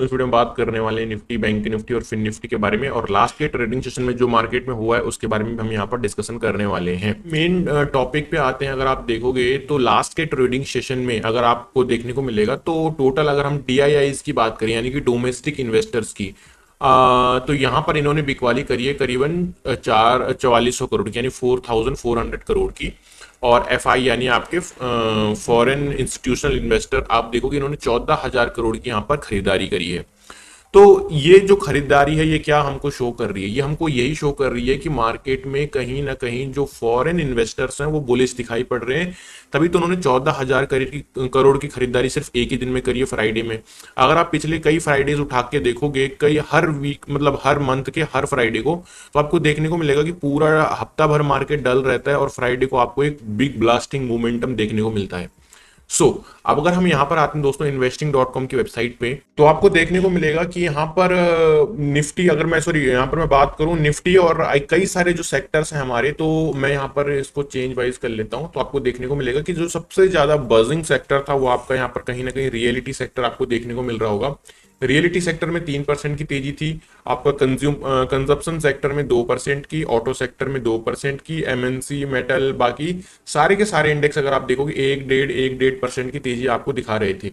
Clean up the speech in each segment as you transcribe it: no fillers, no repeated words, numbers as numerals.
इस वीडियो में बात करने वाले हैं निफ्टी, बैंक निफ्टी और फिन निफ्टी के बारे में, और लास्ट के ट्रेडिंग सेशन में जो मार्केट में हुआ है उसके बारे में भी हम यहाँ पर डिस्कशन करने वाले हैं। मेन टॉपिक पे आते हैं। अगर आप देखोगे तो लास्ट के ट्रेडिंग सेशन में अगर आपको देखने को मिलेगा तो टोटल अगर हम डीआईआईज की बात करें यानी कि डोमेस्टिक इन्वेस्टर्स की, तो यहाँ पर इन्होंने बिकवाली करी है करीबन 4400 करोड़ की, यानी 4400 की। और एफ आई यानी आपके फॉरेन इंस्टीट्यूशनल इन्वेस्टर, आप देखोगे इन्होंने 14,000 करोड़ की यहाँ पर खरीदारी करी है। तो ये जो खरीदारी है ये क्या हमको शो कर रही है? ये हमको यही शो कर रही है कि मार्केट में कहीं ना कहीं जो फॉरेन इन्वेस्टर्स हैं वो बुलिश दिखाई पड़ रहे हैं। तभी तो उन्होंने 14,000 करोड़ की खरीदारी सिर्फ एक ही दिन में करी है, फ्राइडे में। अगर आप पिछले कई फ्राइडेज उठा के देखोगे, कई हर वीक मतलब हर मंथ के हर फ्राइडे को, तो आपको देखने को मिलेगा कि पूरा हफ्ता भर मार्केट डल रहता है और फ्राइडे को आपको एक बिग ब्लास्टिंग मोमेंटम देखने को मिलता है। अब अगर हम यहाँ पर आते हैं दोस्तों investing.com की वेबसाइट पे, तो आपको देखने को मिलेगा कि यहाँ पर निफ्टी, अगर मैं सॉरी यहाँ पर मैं बात करूँ निफ्टी और कई सारे जो सेक्टर्स हैं हमारे, तो मैं यहाँ पर इसको चेंज वाइज कर लेता हूँ। तो आपको देखने को मिलेगा कि जो सबसे ज्यादा बजिंग सेक्टर था वो आपका यहाँ पर कहीं ना कहीं रियलिटी सेक्टर आपको देखने को मिल रहा होगा। रियलिटी सेक्टर में 3% की तेजी थी। आपका कंजप्शन सेक्टर में 2% की, ऑटो सेक्टर में 2% की, एमएनसी, मेटल, बाकी सारे के सारे इंडेक्स अगर आप देखोगे 1.5% की तेजी आपको दिखा रहे थे।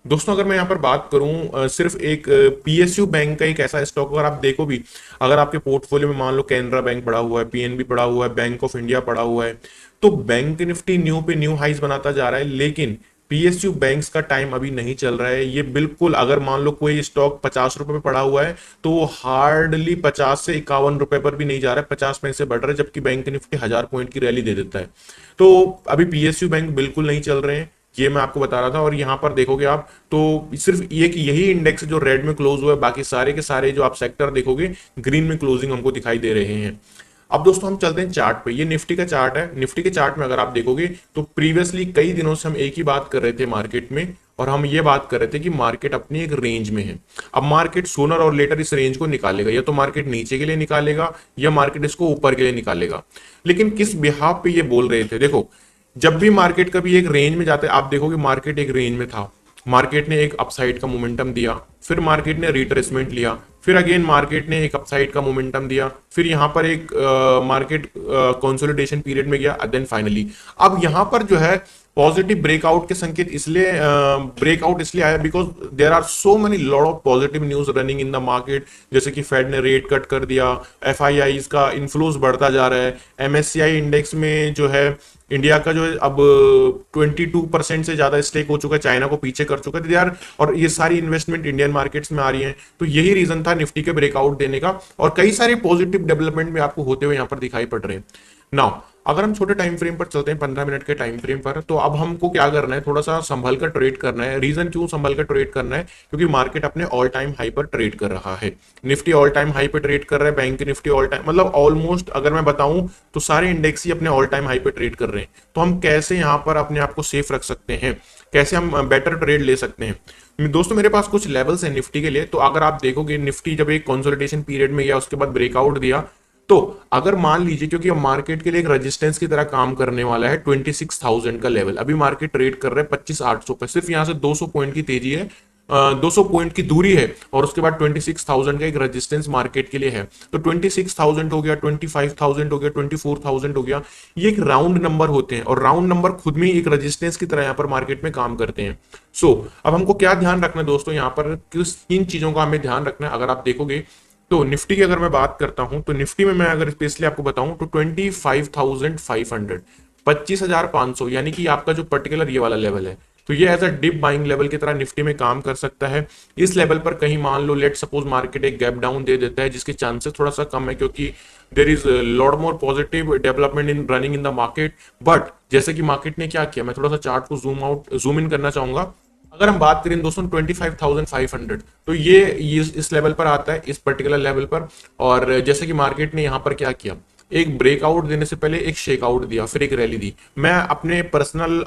दोस्तों अगर मैं यहाँ पर बात करूं सिर्फ एक पीएसयू बैंक का एक ऐसा स्टॉक अगर आप देखो भी, अगर आपके पोर्टफोलियो में मान लो कैनरा बैंक पड़ा हुआ है, पीएनबी पड़ा हुआ है, बैंक ऑफ इंडिया पड़ा हुआ है, तो बैंक निफ्टी न्यू पे न्यू हाइस बनाता जा रहा है, लेकिन पीएसयू बैंक्स का टाइम अभी नहीं चल रहा है। ये बिल्कुल, अगर मान लो कोई स्टॉक 50 रुपए पे पड़ा हुआ है तो वो हार्डली 50 से 51 रुपए पर भी नहीं जा रहा है, 50 पैसे बढ़ रहा है, जबकि बैंक निफ्टी 1000 पॉइंट की रैली दे देता है। तो अभी पीएसयू बैंक बिल्कुल नहीं चल रहे हैं, ये मैं आपको बता रहा था। और यहां पर देखोगे आप तो सिर्फ ये कि यही इंडेक्स जो रेड में क्लोज हुआ है, बाकी सारे के सारे जो आप सेक्टर देखोगे ग्रीन में क्लोजिंग हमको दिखाई दे रहे हैं। अब दोस्तों हम चलते हैं चार्ट पे। ये निफ्टी का चार्ट है। निफ्टी के चार्ट में अगर आप देखोगे तो प्रीवियसली कई दिनों से हम एक ही बात कर रहे थे मार्केट में, और हम ये बात कर रहे थे कि मार्केट अपनी एक रेंज में है। अब मार्केट सोनर और लेटर इस रेंज को निकालेगा, या तो मार्केट नीचे के लिए निकालेगा या मार्केट इसको ऊपर के लिए निकालेगा। लेकिन किस बिहाफ पे ये बोल रहे थे? देखो, जब भी मार्केट कभी एक रेंज में जाता है, आप देखोगे मार्केट एक रेंज में था, मार्केट ने एक अपसाइड का मोमेंटम दिया, फिर मार्केट ने रिट्रेसमेंट लिया, फिर अगेन मार्केट ने एक अपसाइड का मोमेंटम दिया, फिर यहां पर एक मार्केट कंसोलिडेशन पीरियड में गया, देन फाइनली अब यहां पर जो है पॉजिटिव ब्रेकआउट के संकेत इसलिए ब्रेकआउट इसलिए आया because there are so many lot of positive news running in the market. जैसे कि फेड ने रेट कट कर दिया, एफआईआई का इन्फ्लोज बढ़ता जा रहा है, एमएससीआई इंडेक्स में जो है इंडिया का जो है अब 22% से ज्यादा स्टेक हो चुका है, चाइना को पीछे कर चुका है यार, और ये सारी इन्वेस्टमेंट इंडियन मार्केट्स में आ रही है। तो यही रीजन था निफ्टी के ब्रेकआउट देने का, और कई सारे पॉजिटिव डेवलपमेंट भी आपको होते हुए यहाँ पर दिखाई पड़ रहे हैं। नाउ अगर हम छोटे टाइम फ्रेम पर चलते हैं, 15 मिनट के टाइम फ्रेम पर, तो अब हमको क्या करना है, थोड़ा सा संभल कर ट्रेड करना है। रीजन क्यों संभल कर ट्रेड करना है? क्योंकि मार्केट अपने ऑल टाइम हाई पर ट्रेड कर रहा है। निफ्टी ऑल टाइम हाई पर ट्रेड कर रहा है, बैंक निफ्टी ऑल टाइम, मतलब ऑलमोस्ट अगर मैं बताऊं तो सारे इंडेक्स ही अपने ऑल टाइम हाई पर ट्रेड कर रहे हैं। तो हम कैसे यहाँ पर अपने आप को सेफ रख सकते हैं, कैसे हम बेटर ट्रेड ले सकते हैं? दोस्तों मेरे पास कुछ लेवल्स हैं निफ्टी के लिए। तो अगर आप देखोगे निफ्टी जब एक कंसोलिडेशन पीरियड में गया, उसके बाद ब्रेकआउट दिया, तो अगर मान लीजिए, क्योंकि अब मार्केट के लिए एक रेजिस्टेंस की तरह काम करने वाला है 26,000 का लेवल, अभी मार्केट ट्रेड कर रहा है 25,800 पे, सिर्फ यहां से 200 पॉइंट की तेजी है, 200 पॉइंट की दूरी है, और उसके बाद 26,000 का एक रेजिस्टेंस मार्केट के लिए है। तो 26,000 हो गया, 25,000 हो गया, 24,000 हो गया, ये एक राउंड नंबर होते हैं, और राउंड नंबर खुद में एक रेजिस्टेंस की तरह यहाँ पर मार्केट में काम करते हैं। अब हमको क्या ध्यान रखना है दोस्तों, यहाँ पर किस किन चीजों का हमें ध्यान रखना है? अगर आप देखोगे तो निफ्टी की अगर मैं बात करता हूं, तो निफ्टी में मैं अगर स्पेशली आपको बताऊं तो 25,500, 25,500, यानी कि आपका जो पर्टिकुलर ये वाला लेवल है, तो ये as a dip buying level की तरह निफ्टी में काम कर सकता है। इस लेवल पर कहीं मान लो लेट सपोज मार्केट एक गैप डाउन दे देता है, जिसके चांसेस थोड़ा सा कम है, क्योंकि there is lot more positive development in running in the market. But जैसे कि मार्केट ने क्या किया, मैं थोड़ा सा चार्ट को जूम इन करना चाहूंगा। अगर हम बात करें दोस्तों 25,500, तो ये इस लेवल पर आता है, इस पर्टिकुलर लेवल पर। और जैसे कि मार्केट ने यहाँ पर क्या किया, एक ब्रेकआउट देने से पहले एक शेकआउट दिया, फिर एक रैली दी। मैं अपने पर्सनल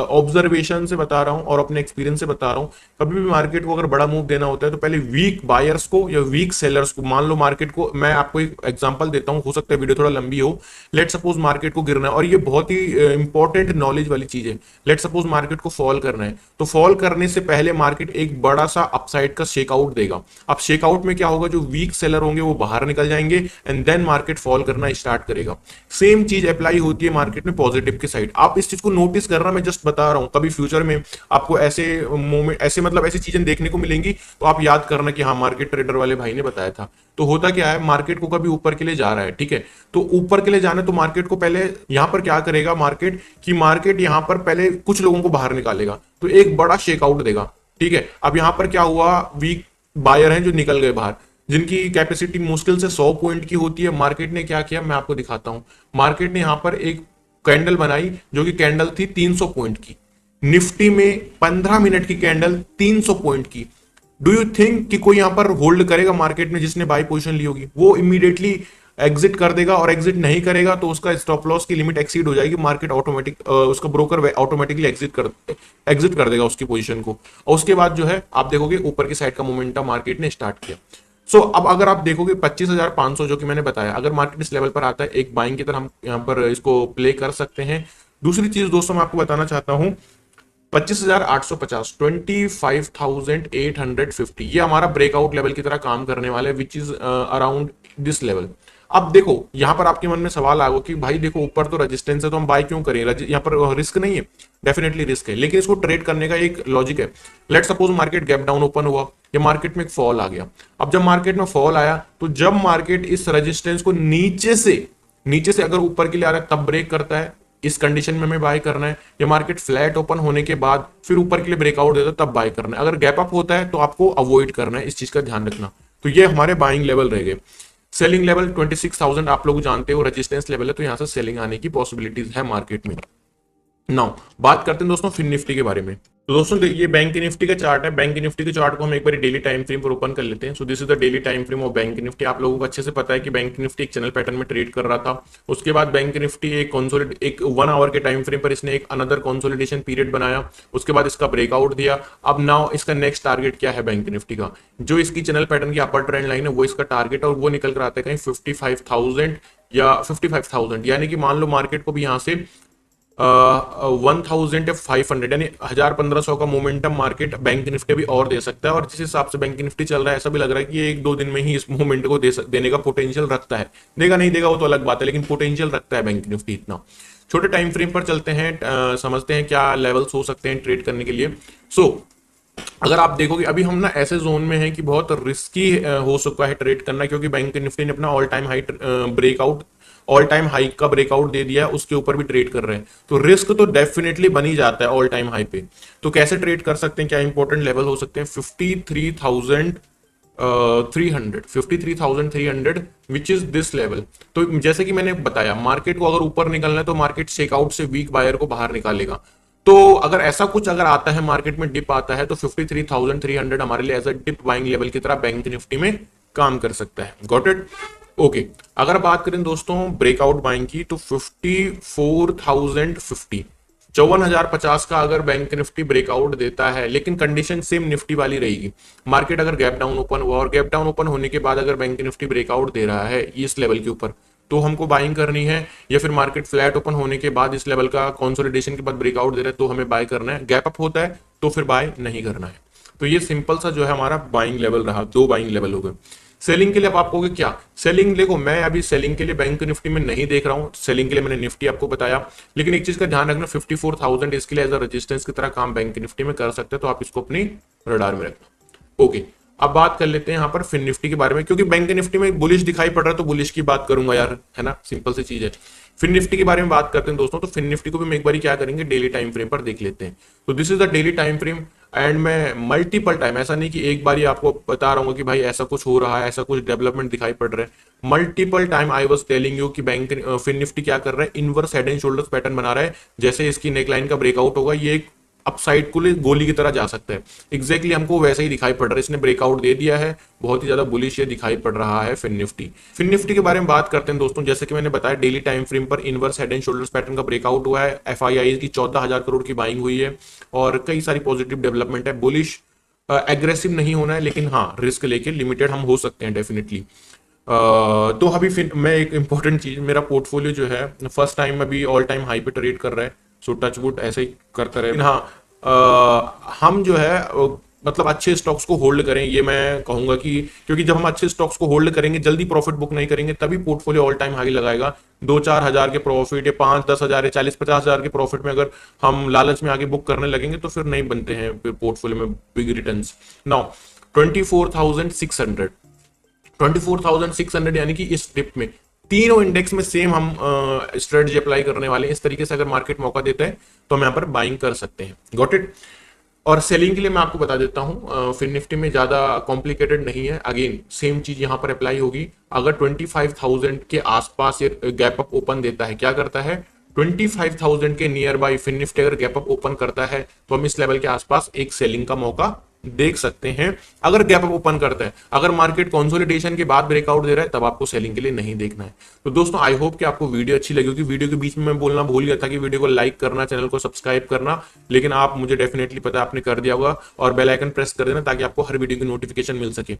ऑब्जर्वेशन से बता रहा हूं और अपने एक्सपीरियंस से बता रहा हूं, कभी भी मार्केट को अगर बड़ा मूव देना होता है तो पहले वीक बायर्स को या वीक सेलर्स को, मान लो मार्केट को, मैं आपको एक एग्जांपल देता हूं, हो सकता है वीडियो थोड़ा लंबी हो। लेट सपोज मार्केट को गिरना है, और ये बहुत ही इंपॉर्टेंट नॉलेज वाली चीज है। लेट सपोज मार्केट को फॉल करना है, तो फॉल करने से पहले मार्केट एक बड़ा सा अपसाइड का शेकआउट देगा। अब शेकआउट में क्या होगा, जो वीक सेलर होंगे वो बाहर निकल जाएंगे एंड देन मार्केट फॉल करना स्टार्ट करेगा। सेम चीज अप्लाई होती है मार्केट में पॉजिटिव की साइड। आप इस चीज को नोटिस करना, मैं जस्ट बता रहा हूं, कभी फ्यूचर में आपको ऐसे मोमेंट, ऐसे मतलब ऐसी चीजें देखने को मिलेंगी तो आप याद करना कि हाँ मार्केट ट्रेडर वाले भाई ने बताया था। तो होता क्या है, मार्केट को कभी ऊपर के लिए जा रहा है, ठीक है, तो ऊपर के लिए जाना है तो मार्केट को पहले यहां पर क्या करेगा मार्केट, कि मार्केट यहां पर पहले कुछ लोगों को बाहर निकालेगा, तो एक बड़ा शेकआउट देगा, ठीक है। अब यहां पर क्या हुआ, वीक बायर हैं जो निकल गए बाहर, जिनकी कैपेसिटी मुश्किल से 100 पॉइंट की होती है। मार्केट ने क्या किया, मैं आपको दिखाता हूं। मार्केट ने यहां पर एक कैंडल बनाई जो कि कैंडल थी 300 पॉइंट की। निफ्टी में 15 मिनट की कैंडल 300 पॉइंट की। डू यू थिंक कि कोई यहां पर होल्ड करेगा मार्केट में, जिसने बाई पोजीशन ली होगी वो इमीडिएटली एग्जिट कर देगा, और एग्जिट नहीं करेगा तो उसका स्टॉप लॉस की लिमिट एक्सीड हो जाएगी, मार्केट ऑटोमेटिक उसका ब्रोकर ऑटोमेटिकली एग्जिट कर देगा उसकी पोजीशन को। और उसके बाद जो है आप देखोगे ऊपर की साइड का मोमेंटम मार्केट ने स्टार्ट किया। सो अब अगर आप देखोगे 25,500 जो कि मैंने बताया, अगर मार्केट इस लेवल पर आता है, एक बाइंग की तरह हम यहाँ पर इसको प्ले कर सकते हैं। दूसरी चीज दोस्तों मैं आपको बताना चाहता हूं, 25,850, 25,850, ये हमारा ब्रेकआउट लेवल की तरह काम करने वाला है, which is around this level. अब देखो यहां पर आपके मन में सवाल आएगा कि भाई देखो ऊपर तो रेजिस्टेंस है तो हम बाय क्यों करें, यहाँ पर रिस्क नहीं है? डेफिनेटली रिस्क है, लेकिन इसको ट्रेड करने का एक लॉजिक है। Let suppose market gap down open हुआ, या मार्केट में एक फॉल आ गया। अब जब मार्केट में फॉल आया तो जब मार्केट इस रेजिस्टेंस को नीचे से अगर ऊपर के लिए आ रहा है तब ब्रेक करता है, इस कंडीशन में हमें बाय करना है। या मार्केट फ्लैट ओपन होने के बाद फिर ऊपर के लिए ब्रेकआउट देता है तब बाय करना है। अगर गैप अप होता है तो आपको अवॉइड करना है, इस चीज का ध्यान रखना। तो ये हमारे बाइंग लेवल रह गए। सेलिंग लेवल 26,000 आप लोग जानते हो रेजिस्टेंस लेवल है, तो यहां से सेलिंग आने की पॉसिबिलिटीज है मार्केट में। नाउ बात करते हैं दोस्तों फिन निफ्टी के बारे में। तो दोस्तों ये बैंक निफ्टी का चार्ट है। बैंक निफ्टी के चार्ट को हम एक बार डेली टाइम फ्रेम पर ओपन कर लेते हैं। So this is the daily time frame of bank Nifty. आप लोगों को अच्छे से पता है कि बैंक निफ्टी एक चैनल पैटर्न में ट्रेड कर रहा था। उसके बाद बैंक निफ्टी एक 1 आवर के टाइम फ्रेम पर इसने एक अनदर कंसोलिडेशन पीरियड बनाया। उसके बाद इसका ब्रेकआउट दिया। अब नाउ इसका नेक्स्ट टारगेट क्या है बैंक निफ्टी का, जो इसकी चैनल पैटर्न की अपर ट्रेंड लाइन है वो इसका टारगेट, और वो निकल कर आता है कहीं 55,000 या 55,000, यानी कि मान लो मार्केट को भी यहां से 1,500 यानी 1,500 का मोमेंटम मार्केट बैंक निफ्टी भी और दे सकता है। और जिस हिसाब से बैंक निफ्टी चल रहा है ऐसा भी लग रहा है कि ये 1-2 दिन में ही इस मोमेंट को देने का पोटेंशियल रखता है। देगा नहीं देगा वो तो अलग बात है, लेकिन पोटेंशियल रखता है बैंक निफ्टी इतना। छोटे टाइम फ्रेम पर चलते हैं, समझते हैं क्या लेवल्स हो सकते हैं ट्रेड करने के लिए। अगर आप देखोगे अभी हम ना ऐसे जोन में हैं कि बहुत रिस्की हो सकता है ट्रेड करना, क्योंकि बैंक निफ्टी ने अपना ऑल टाइम हाई का ब्रेकआउट दे दिया है, उसके ऊपर भी ट्रेड कर रहे हैं, तो रिस्क तो डेफिनेटली बन ही जाता है ऑल टाइम हाई पे। तो कैसे ट्रेड कर सकते हैं, क्या इंपॉर्टेंट लेवल हो सकते हैं, 53,300 विच इज दिस लेवल। तो जैसे कि मैंने बताया मार्केट को अगर ऊपर निकलना है तो मार्केट शेकआउट से वीक बायर को बाहर निकालेगा। तो अगर ऐसा कुछ अगर आता है मार्केट में डिप आता है तो 53,300 हमारे लिए as a dip buying level की तरह बैंक निफ्टी में काम कर सकता है। Got it? ओके। अगर बात करें दोस्तों ब्रेकआउट बाइंग की तो 54,050, 54,050 का अगर बैंक निफ्टी ब्रेकआउट देता है, लेकिन कंडीशन सेम निफ्टी वाली रहेगी। मार्केट अगर गैप डाउन ओपन हुआ और गैप डाउन ओपन होने के बाद अगर बैंक निफ्टी ब्रेकआउट दे रहा है इस लेवल के ऊपर तो हमको बाइंग करनी है, या फिर मार्केट फ्लैट ओपन होने के बाद इस लेवल का कंसोलिडेशन के बाद ब्रेकआउट दे रहा है तो हमें बाय करना है। गैप अप होता है तो फिर बाय नहीं करना है। तो ये सिंपल सा जो है हमारा बाइंग लेवल रहा, 2 बाइंग लेवल हो गए। सेलिंग के लिए अब आप कहोगे क्या सेलिंग, देखो मैं अभी सेलिंग के लिए बैंक निफ्टी में नहीं देख रहा हूं, सेलिंग के लिए मैंने निफ्टी आपको बताया, लेकिन एक चीज का ध्यान रखना 54,000 इसके लिए एज अ रेजिस्टेंस की तरह काम बैंक निफ्टी में कर सकते हैं, तो आप इसको अपनी रडार में रखना। ओके, अब बात कर लेते हैं यहाँ पर फिन निफ्टी के बारे में, क्योंकि बैंक निफ्टी में बुलिश दिखाई पड़ रहा है तो बुलिश की बात करूंगा यार, है ना, सिंपल सी चीज है। फिन निफ्टी के बारे में बात करते हैं दोस्तों, तो फिन निफ्टी को भी हम एक बार क्या करेंगे डेली टाइम फ्रेम पर देख लेते हैं। तो this is the daily time frame and मैं मल्टीपल टाइम, ऐसा नहीं कि एक बार ही आपको बता रहा हूँ कि भाई ऐसा कुछ हो रहा है, ऐसा कुछ डेवलपमेंट दिखाई पड़ रहा है। Multiple time I was telling you कि बैंक फिन निफ्टी क्या कर रहा है, inverse head and shoulders pattern बना रहा है। जैसे इसकी नेकलाइन का ब्रेकआउट होगा, ये एक अपसाइड को गोली की तरह जा सकता है। एग्जैक्टली हमको वैसे ही दिखाई पड़ रहा है, इसने ब्रेकआउट दे दिया है, बहुत ही ज्यादा बुलिश ये दिखाई पड़ रहा है फिन निफ्टी। फिन निफ्टी के बारे में बात करते हैं दोस्तों, जैसे कि मैंने बताया डेली टाइम फ्रेम पर inverse head and shoulders pattern का ब्रेकआउट हुआ है, एफआईआई की 14,000 करोड़ की बाइंग हुई है और कई सारी पॉजिटिव डेवलपमेंट है। बुलिश एग्रेसिव नहीं होना है, लेकिन हाँ रिस्क लेके लिमिटेड हम हो सकते हैं डेफिनेटली। तो अभी फिर मैं एक इंपॉर्टेंट चीज, मेरा पोर्टफोलियो जो है फर्स्ट टाइम अभी ऑल टाइम हाई पे ट्रेड कर रहा है, सो टच वुड ऐसे ही करता रहे। हाँ हम जो है मतलब अच्छे स्टॉक्स को होल्ड करें, ये मैं कहूंगा कि क्योंकि जब हम अच्छे स्टॉक्स को होल्ड करेंगे, जल्दी प्रॉफिट बुक नहीं करेंगे, तभी पोर्टफोलियो ऑल टाइम हाई लगाएगा। 2-4 हजार के प्रॉफिट या 5-10 हजार या 40-50 हजार के प्रॉफिट में अगर हम लालच में आगे बुक करने लगेंगे तो फिर नहीं बनते हैं फिर पोर्टफोलियो में बिग रिटर्न्स। नाउ 24,600 24,600 यानी कि इस डिप में तीनों इंडेक्स में सेम हम स्ट्रेटजी अप्लाई करने वाले हैं। इस तरीके से अगर मार्केट मौका देता है तो हम यहाँ पर बाइंग कर सकते हैं। Got it. और सेलिंग के लिए मैं आपको बता देता हूं, फिन निफ्टी में ज्यादा कॉम्प्लिकेटेड नहीं है। अगेन सेम चीज यहां पर अप्लाई होगी। अगर 25,000 के आसपास ये गैप अप ओपन देता है, क्या करता है 25,000 के नियर बाई फिन निफ्टी अगर गैप अप ओपन करता है तो हम इस लेवल के आसपास एक सेलिंग का मौका देख सकते हैं। अगर गैप अप ओपन करता है, अगर मार्केट कंसोलिडेशन के बाद ब्रेकआउट दे रहा है, तब आपको सेलिंग के लिए नहीं देखना है। तो दोस्तों आई होप कि आपको वीडियो अच्छी लगी होगी। वीडियो के बीच में मैं बोलना भूल गया था कि वीडियो को लाइक करना, चैनल को सब्सक्राइब करना, लेकिन आप मुझे डेफिनेटली पता है आपने कर दिया होगा, और बेल आइकन प्रेस कर देना ताकि आपको हर वीडियो की नोटिफिकेशन मिल सके।